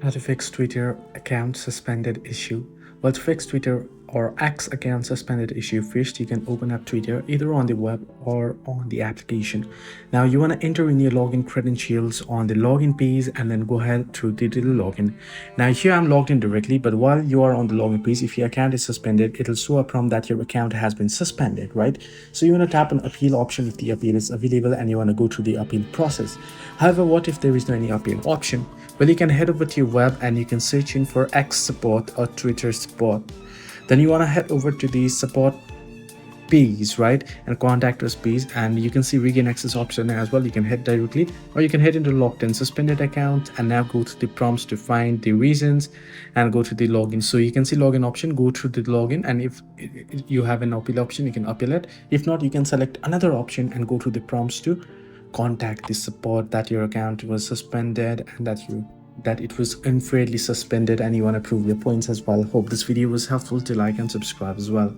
How to fix Twitter account suspended issue. Well, to fix Twitter or X account suspended issue, first you can open up Twitter either on the web or on the application. Now you want to enter in your login credentials on the login page and then go ahead to digital login. Now here I'm logged in directly, but while you are on the login page, if your account is suspended, it'll show a prompt that your account has been suspended, right? So you want to tap on appeal option if the appeal is available and you want to go through the appeal process. However, what if there is no any appeal option? Well, you can head over to your web and you can search in for X support or Twitter support. Then you want to head over to the support page, right, and contact us page, and you can see regain access option as well. You can head directly or you can head into locked in suspended account and now go to the prompts to find the reasons and go to the login. So you can see login option, go through the login, and if you have an appeal option, you can appeal it. If not, you can select another option and go to the prompts to contact the support that your account was suspended and that it was unfairly suspended and you want to prove your points as well. Hope this video was helpful. To like and subscribe as well.